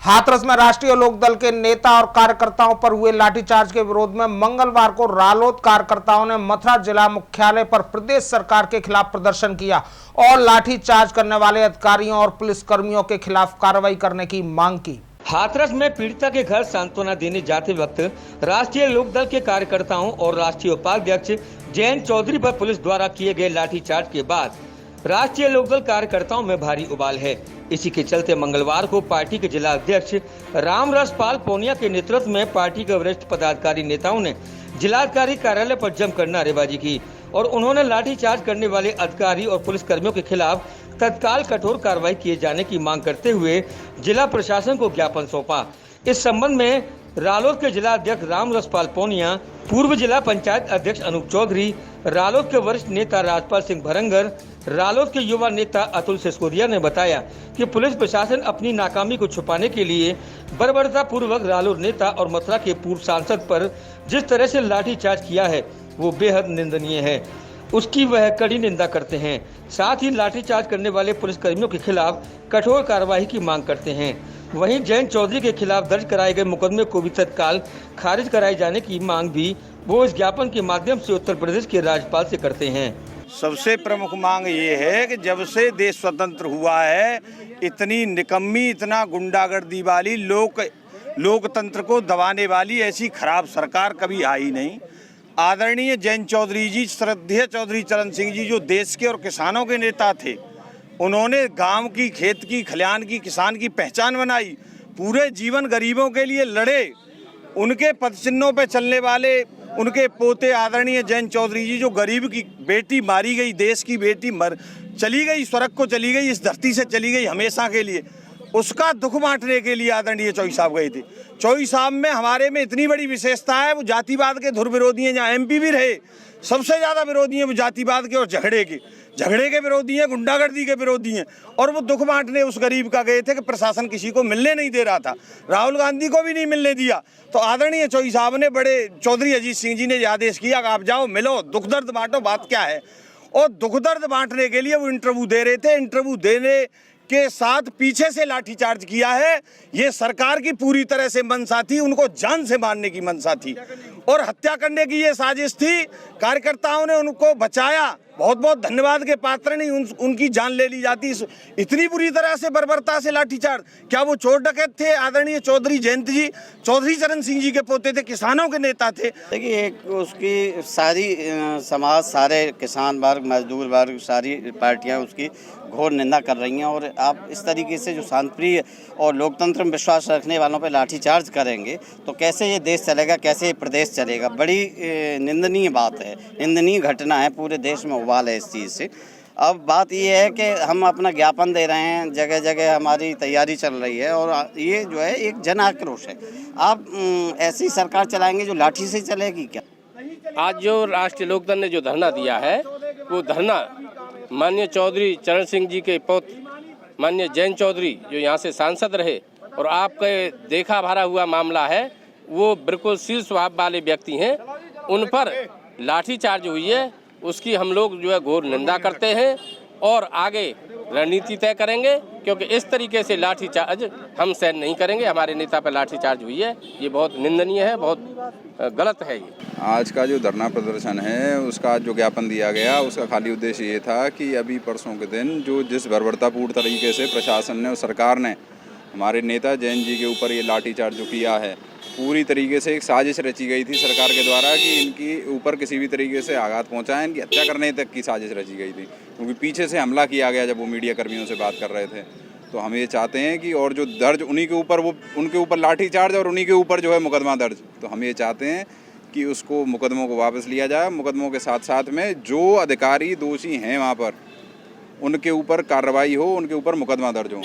हाथरस में राष्ट्रीय लोकदल के नेता और कार्यकर्ताओं पर हुए लाठीचार्ज के विरोध में मंगलवार को रालोद कार्यकर्ताओं ने मथुरा जिला मुख्यालय पर प्रदेश सरकार के खिलाफ प्रदर्शन किया और लाठीचार्ज करने वाले अधिकारियों और पुलिसकर्मियों के खिलाफ कार्रवाई करने की मांग की। हाथरस में पीड़िता के घर सांत्वना देने जाते वक्त राष्ट्रीय लोकदल के कार्यकर्ताओं और राष्ट्रीय उपाध्यक्ष जयंत चौधरी पर पुलिस द्वारा किए गए लाठीचार्ज के बाद राष्ट्रीय लोकदल कार्यकर्ताओं में भारी उबाल है। इसी के चलते मंगलवार को पार्टी के जिला अध्यक्ष रामरस पाल पोनिया के नेतृत्व में पार्टी के वरिष्ठ पदाधिकारी नेताओं ने जिलाधिकारी कार्यालय पर जमकर नारेबाजी की और उन्होंने लाठीचार्ज करने वाले अधिकारी और पुलिसकर्मियों के खिलाफ तत्काल कठोर कार्रवाई किए जाने की मांग करते हुए जिला प्रशासन को ज्ञापन सौंपा। इस संबंध में रालोद के जिला अध्यक्ष रामरस पाल पोनिया, पूर्व जिला पंचायत अध्यक्ष अनूप चौधरी, रालोद के वरिष्ठ नेता राजपाल सिंह भरंगर, रालोद के युवा नेता अतुल सिसोदिया ने बताया कि पुलिस प्रशासन अपनी नाकामी को छुपाने के लिए बर्बरता पूर्वक रालोद नेता और मथुरा के पूर्व सांसद पर जिस तरह से लाठीचार्ज किया है वो बेहद निंदनीय है, उसकी वह कड़ी निंदा करते हैं। साथ ही लाठीचार्ज करने वाले पुलिसकर्मियों के खिलाफ कठोर कार्रवाई की मांग करते हैं। वहीं जयंत चौधरी के खिलाफ दर्ज कराए गए मुकदमे को भी तत्काल खारिज कराए जाने की मांग भी वो इस ज्ञापन के माध्यम से उत्तर प्रदेश के राज्यपाल से करते हैं। सबसे प्रमुख मांग ये है कि जब से देश स्वतंत्र हुआ है इतनी निकम्मी, इतना गुंडागर्दी वाली, लोकतंत्र को दबाने वाली ऐसी खराब सरकार कभी आई नहीं। आदरणीय जयंत चौधरी जी, श्रद्धेय चौधरी चरण सिंह जी जो देश के और किसानों के नेता थे, उन्होंने गांव की, खेत की, खलिहान की, किसान की पहचान बनाई, पूरे जीवन गरीबों के लिए लड़े। उनके पदचिन्हों पे चलने वाले उनके पोते आदरणीय जयंत चौधरी जी जो गरीब की बेटी मारी गई, देश की बेटी चली गई, स्वर्ग को चली गई, इस धरती से चली गई हमेशा के लिए, उसका दुख बांटने के लिए आदरणीय चौधरी साहब गए थे। चौधरी साहब में हमारे में इतनी बड़ी विशेषता है, वो जातिवाद के धुर विरोधी हैं। जहाँ एमपी भी रहे सबसे ज़्यादा विरोधी हैं वो जातिवाद के और झगड़े के विरोधी हैं, गुंडागर्दी के विरोधी हैं। और वो दुख बांटने उस गरीब का गए थे कि प्रशासन किसी को मिलने नहीं दे रहा था, राहुल गांधी को भी नहीं मिलने दिया। तो आदरणीय चौधरी साहब ने, बड़े चौधरी अजीत सिंह जी ने आदेश किया कि आप जाओ, मिलो, दुख दर्द बांटो, बात क्या है। और दुख दर्द बांटने के लिए वो इंटरव्यू दे रहे थे। इंटरव्यू देने के साथ पीछे से लाठीचार्ज किया है। ये सरकार की पूरी तरह से मंशा थी, उनको जान से मारने की मंशा थी और हत्या करने की ये साजिश थी। कार्यकर्ताओं ने उनको बचाया, बहुत बहुत धन्यवाद के पात्र, नहीं उनकी जान ले ली जाती। इतनी बुरी तरह से बर्बरता से लाठीचार्ज, क्या वो चोर डकैत थे? आदरणीय चौधरी जयंत जी चौधरी चरण सिंह जी के पोते थे, किसानों के नेता थे। देखिए, एक उसकी सारी समाज, सारे किसान वर्ग, मजदूर वर्ग, सारी पार्टियां उसकी घोर निंदा कर रही हैं। और आप इस तरीके से जो शांतिप्रिय और लोकतंत्र में विश्वास रखने वालों पर लाठीचार्ज करेंगे तो कैसे ये देश चलेगा, कैसे ये प्रदेश चलेगा? बड़ी निंदनीय बात है, निंदनीय घटना है, पूरे देश में उबाल है इस चीज़ से। अब बात ये है कि हम अपना ज्ञापन दे रहे हैं, जगह जगह हमारी तैयारी चल रही है और ये जो है एक जन आक्रोश है। आप ऐसी सरकार चलाएंगे जो लाठी से चलेगी क्या? आज जो राष्ट्रीय लोकदल ने जो धरना दिया है वो धरना माननीय चौधरी चरण सिंह जी के पौत्र माननीय जयंत चौधरी जो यहाँ से सांसद रहे और आपके देखा भरा हुआ मामला है, वो बिल्कुल शील स्वभाव वाले व्यक्ति हैं, उन पर लाठीचार्ज हुई है, उसकी हम लोग जो है घोर निंदा करते हैं और आगे रणनीति तय करेंगे, क्योंकि इस तरीके से लाठीचार्ज हम सहन नहीं करेंगे। हमारे नेता पर लाठीचार्ज हुई है, ये बहुत निंदनीय है, बहुत गलत है। ये आज का जो धरना प्रदर्शन है उसका जो ज्ञापन दिया गया उसका खाली उद्देश्य ये था कि अभी परसों के दिन जो जिस बर्बरतापूर्ण तरीके से प्रशासन ने और सरकार ने हमारे नेता जयंत जी के ऊपर ये लाठीचार्ज जो किया है, पूरी तरीके से एक साजिश रची गई थी सरकार के द्वारा कि इनकी ऊपर किसी भी तरीके से आघात पहुंचाएं, इनकी हत्या करने तक की साजिश रची गई थी, क्योंकि पीछे से हमला किया गया जब वो मीडिया कर्मियों से बात कर रहे थे। तो हम ये चाहते हैं कि और जो दर्ज उन्हीं के ऊपर, वो उनके ऊपर लाठीचार्ज और उन्हीं के ऊपर जो है मुकदमा दर्ज, तो हम ये चाहते हैं कि उसको मुकदमों को वापस लिया जाए। मुकदमों के साथ साथ में जो अधिकारी दोषी हैं वहाँ पर उनके ऊपर कार्रवाई हो, उनके ऊपर मुकदमा दर्ज हो।